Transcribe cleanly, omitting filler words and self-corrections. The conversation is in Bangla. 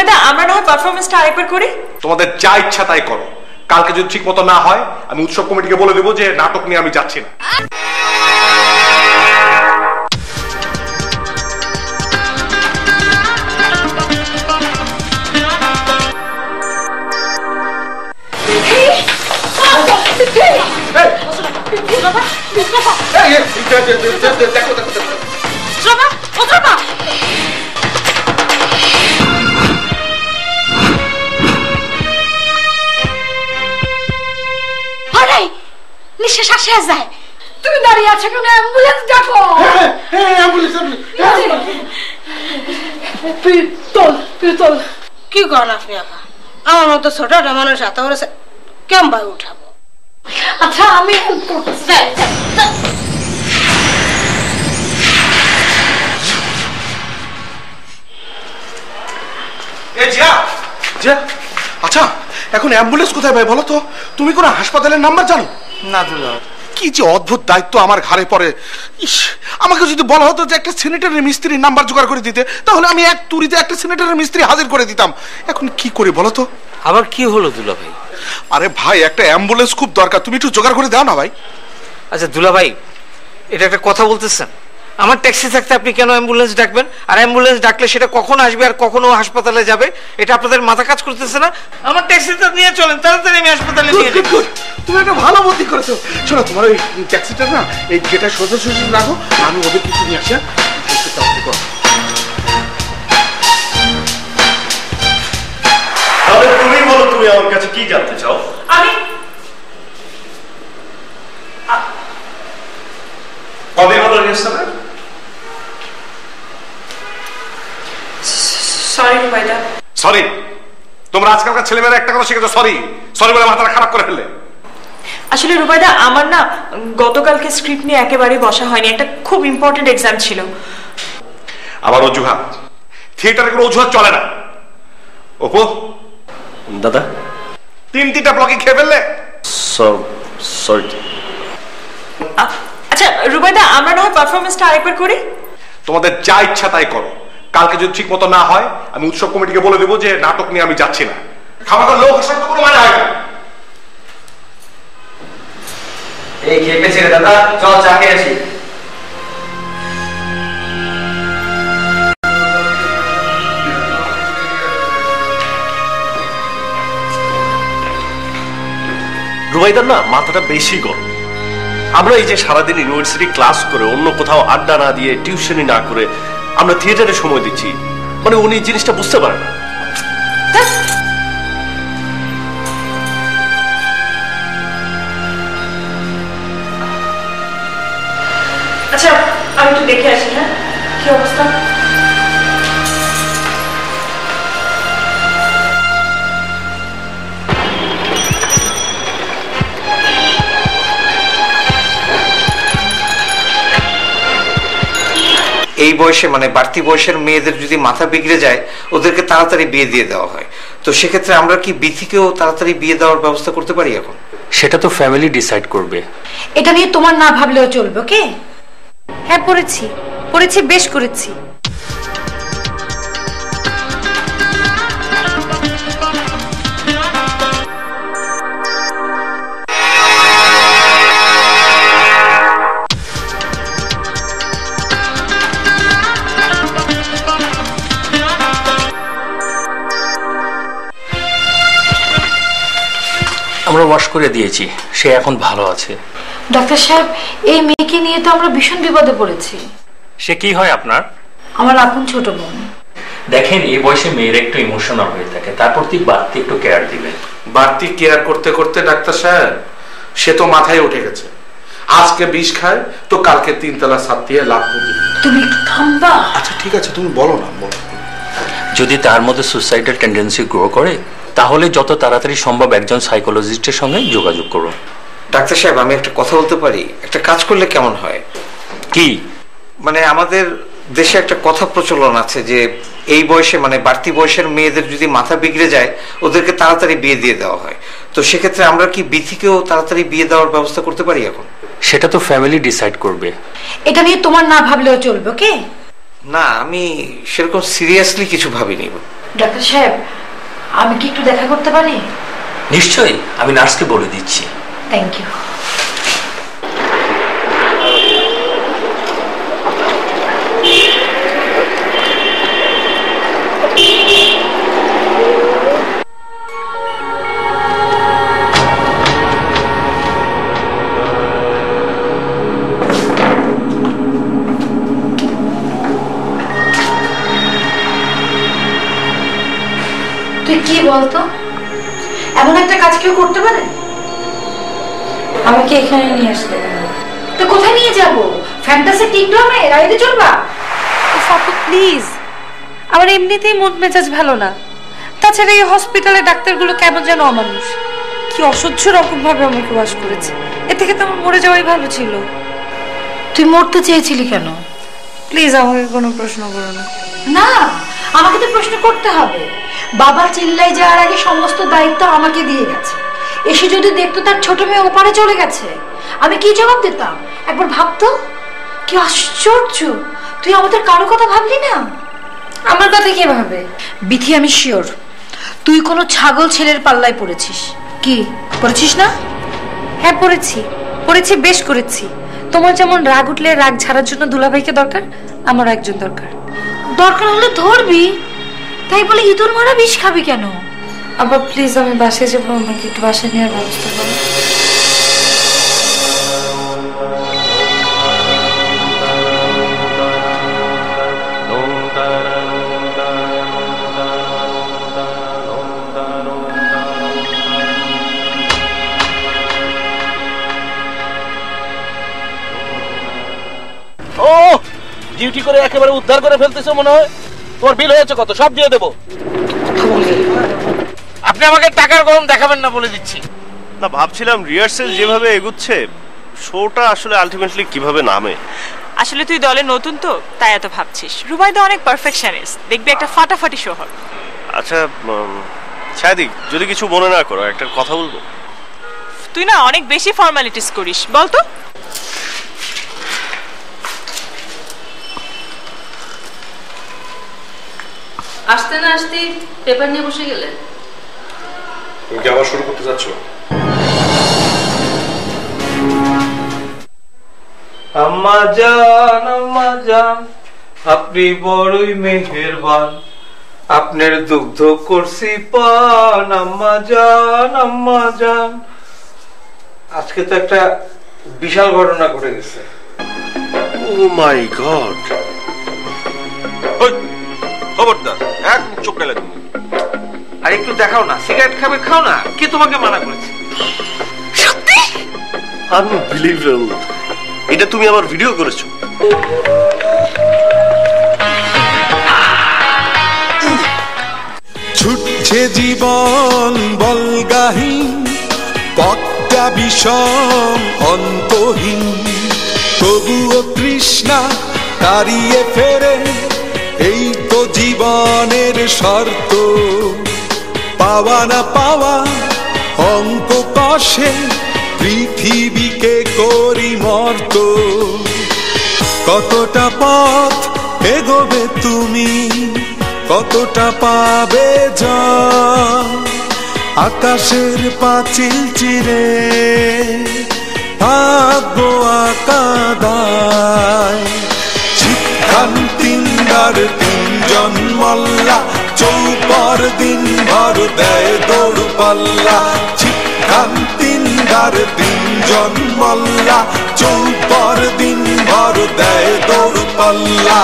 রুবাইদা আমরা না হয় পারফরমেন্সটা আরেকবার করি। তোমাদের যা ইচ্ছা তাই করো, কালকে যদি ঠিক মতো না হয় আমি উৎসব কমিটিকে বলে দেবো যে নাটক নিয়ে আমি যাচ্ছি না। নিঃশ্বাস আসে যায়, তুমি দাঁড়িয়ে আছো কেন? অ্যাম্বুলেন্স ডাকো। পিস্তল কি করেন আপনি? আমার মতো ছোট একটা মানুষ এত বলেছে কেমন ভাই উঠাবো? আচ্ছা আমি হেল্প করতেছি। আচ্ছা এখন অ্যাম্বুলেন্স কোথায় ভাই বলো তো? তুমি কোন হাসপাতালের নাম্বার জানো? না দুলা। কি যে অদ্ভুত দায়িত্ব আমার ঘাড়ে পড়ে। ইস, আমাকে যদি বলা হতো যে একটা স্যানিটারি মিস্ত্রির নাম্বার জোগাড় করে দিতে, তাহলে আমি এক তুড়িতে একটা স্যানিটারি মিস্ত্রি হাজির করে দিতাম। এখন কি করি বলো তো? আবার কি হলো দুলা ভাই? আরে ভাই একটা অ্যাম্বুলেন্স খুব দরকার, তুমি একটু জোগাড় করে দাও না ভাই। আচ্ছা দুলা ভাই, এটা একটা কথা বলতেছেন? আমার ট্যাক্সি থাকতে আপনি কেন অ্যাম্বুলেন্স ডাকবেন? আর অ্যাম্বুলেন্স ডাকলে সেটা কখন আসবে আর কখনো হাসপাতালে যাবে, এটা আপনাদের মাথা কাজ করতেছে না? আমার ট্যাক্সিটা নিয়ে চলেন, তাড়াতাড়ি আমি হাসপাতালে নিয়ে যাই। তুমি একটা ভালো বুদ্ধি করেছো। শোনো, তোমার ওই ট্যাক্সিটা না এই গেটে সোজা সোজা রাখো, আমি ওদের কিছু নিয়ে আসি। তাহলে তুমি বলো, তুমি আমার কাছে কি জানতে চাও? আমি কবে হলো রিহার্সাল? সরি রুবাইদা। সরি? তোমরা আজকালকার ছেলেমেয়েরা একটা কথা শিখেছো, সরি সরি বলে মাথাটা খারাপ করে ফেললে। আসলে রুবাইদা আমার না গতকালকে স্ক্রিপ্ট নিয়ে একেবারে বসা হয়নি, একটা খুব ইম্পর্টেন্ট এক্সাম ছিল। আবার অজুহাত? থিয়েটারে কোনো অজুহাত চলে না। ওপো দাদা 3টা ব্লকে খেয়ে ফেললে। সরি। আচ্ছা রুবাইদা আমরা না হয় পারফরমেন্সটা আরেকবার করি। তোমাদের যা ইচ্ছা তাই করো, কালকে যদি ঠিক মতো না হয় আমি উৎসব কমিটিকে বলে দেবো যে নাটক নিয়ে আমি যাচ্ছি না। খামাখা লোক আসার তো কোনো মানে হয় না। এই খেপেছে রে দাদা, চল চা খেয়ে আসি। রুবাইদার না মাথাটা বেশি গরম। আমরা এই যে সারাদিন ইউনিভার্সিটি ক্লাস করে অন্য কোথাও আড্ডা না দিয়ে টিউশনি না করে আমরা থিয়েটারে সময় দিচ্ছি, মানে উনি জিনিসটা বুঝতে পারে না। আচ্ছা আমি একটু দেখে আসি। হ্যাঁ কি অবস্থা? এই বয়সে মানে বাড়তি বয়সের মেয়েদের যদি মাথা বিগড়ে যায়, ওদেরকে তাড়াতাড়ি বিয়ে দিয়ে দেওয়া হয়। তো সেক্ষেত্রে আমরা কি বিথিকেও তাড়াতাড়ি বিয়ে দেওয়ার ব্যবস্থা করতে পারি এখন? সেটা তো ফ্যামিলি ডিসাইড করবে। এটা নিয়ে তোমার না ভাবলেও চলবে। ওকে? হ্যাঁ পড়েছি, বেশ করেছি। আমরা ওয়াশ করে দিয়েছি, সে এখন ভালো আছে। ডাক্তার সাহেব এই মেয়েকে নিয়ে তো আমরা ভীষণ বিপদে পড়েছি। সে কি হয় আপনার? আমার আপন ছোট বোন। দেখেন এই বয়সে মেয়েরা একটু ইমোশনাল হয়ে থাকে, তারপর তুই বাড়তি একটু কেয়ার দিবেন। বাড়তি কেয়ার করতে করতে ডাক্তার সাহেব সে তো মাথায় উঠে গেছে। আজকে বিষ খায় তো কালকে 3 তলা ছাদ দিয়ে লাভ করবে। তুমি থামবা? আচ্ছা ঠিক আছে, তুমি বলো না। যদি তার মধ্যে সুসাইডাল টেন্ডেন্সি গ্রো করে, তাহলে যত তাড়াতাড়ি সম্ভব একজন সাইকোলজিস্টের সঙ্গে যোগাযোগ করুন। ডাক্তার সাহেব আমি একটা কথা বলতে পারি? একটা কাজ করলে কেমন হয়? কি? মানে আমাদের দেশে একটা কথা প্রচলন আছে যে এই বয়সে মানে বাড়তি বয়সের মেয়েদের যদি মাথা বিগড়ে যায়, ওদেরকে তাড়াতাড়ি বিয়ে দিয়ে দেওয়া হয়। তো সেক্ষেত্রে আমরা কি বিথিকেও তাড়াতাড়ি বিয়ে দেওয়ার ব্যবস্থা করতে পারি এখন? সেটা তো ফ্যামিলি ডিসাইড করবে। এটা নিয়ে তোমার না ভাবলেও চলবে। ওকে? না আমি সেরকম সিরিয়াসলি কিছু ভাবিনি। ডাক্তার সাহেব, আমি কি একটু দেখা করতে পারি? নিশ্চয়ই, আমি নার্সকে বলে দিচ্ছি। Thank you. তুই কি বলতো, এমন একটা কাজ কেউ করতে পারে? আমাকে এখানে নিয়ে আসলে তো কোথায় নিয়ে যাব? ফ্যান্টাসি টিকটমে রাইডে চলবা? আপু প্লিজ, আমার এমনিতেই মন মেজাজ ভালো না। তাছাড়া এই হসপিটালে ডাক্তারগুলো কেমন যেন অমানুষ, কি অসহ্য রকম ভাবে আমাকে ওয়াশ করেছে। এ থেকে তো আমার মরে যাওয়াই ভালো ছিল। তুই মরতে চেয়েছিলি কেন? প্লিজ আমাকে কোনো প্রশ্ন করো না। না, আমাকে তো প্রশ্ন করতে হবে। বাবা চিল্লাই যাওয়ার আগে সমস্ত দায়িত্ব আমাকে দিয়ে গেছে। এসে যদি দেখতো তার ছোট মেয়ে ওপারে চলে গেছে, আমি কি জবাব দিতাম? একবার ভাবতো। কি আশ্চর্য, তুই আমাদের কারো কথা ভাবলি না? আমার কথা কে ভাবে? বিথি, আমি শিওর তুই কোনো ছাগল ছেলের পাল্লায় পড়েছিস। কি পড়েছিস না? হ্যাঁ পড়েছি, পড়েছি, বেশ করেছি। তোমার যেমন রাগ উঠলে রাগ ঝাড়ার জন্য দুলাভাইকে দরকার, আমারও একজন দরকার। দরকার হলে ধরবি, তাই বলে ইঁদুর মারা বিষ খাবি কেন? আবার প্লিজ আমি বাসায় যাবো, আমাকে একটু বাসায় নেওয়ার ব্যবস্থা করো। ও ডিউটি করে একেবারে উদ্ধার করে ফেলতেছো মনে হয়। তোমার বিল হয়েছে কত? সব দিয়ে দেবো। আপনি আমাকে টাকার গরম দেখাবেন না বলে দিচ্ছি। না, ভাবছিলাম রিহার্সেল যেভাবে এগুচ্ছে, শোটা আসলে আলটিমেটলি কিভাবে নামে। আসলে তুই দলে নতুন তো, তাই এত ভাবছিস। রুবাইদা অনেক পারফেকশনিস্ট, দেখবি একটা ফাটাফাটি শো হবে। আচ্ছা ছায়াদি, যদি কিছু মনে না করো একটা কথা বলবো। তুই না অনেক বেশি ফর্মালিটিস করিস, বলতো। আসতে না আসতে পেপার নিয়ে বসে গেলে। তুমি কি আবার শুরু করতে যাচ্ছ? আম্মা জান আপনি বড়ই মেহেরবান, আপনার দুগ্ধ করছি পান। আম্মা জান আজকে তো একটা বিশাল ঘটনা ঘটে গেছে। ও মাই গড! খবরদার, এক চোখ গেলে তুমি। আর একটু দেখাও না, সিগারেট খাবে, খাও না। কে তোমাকে মানা করেছে? আনবিলিভেবল, এটা তুমি আবার ভিডিও করেছো? ছুটছে জীবন বলগাহীন, পথটা বিষম অন্তহীন, তবুও তৃষ্ণা তাড়িয়ে ফেরে। এই তো জীবনের শর্ত, পাওয়া না পাওয়া অঙ্ক কষে পৃথিবীকে করি মর্ত। কতটা পথ এগোবে তুমি, কতটা পাবে জয়, আকাশের পাঁচিল চিরে ভাগ্য আঁকা দায়। ছিটখান তিনবার তিনজন মল্লা, চৌপর দিন ভর দেয় দৌড় পাল্লা। ছিটখান তিনবার তিনজন মল্লা, চৌপর দিন ভর দেয় দৌড় পাল্লা।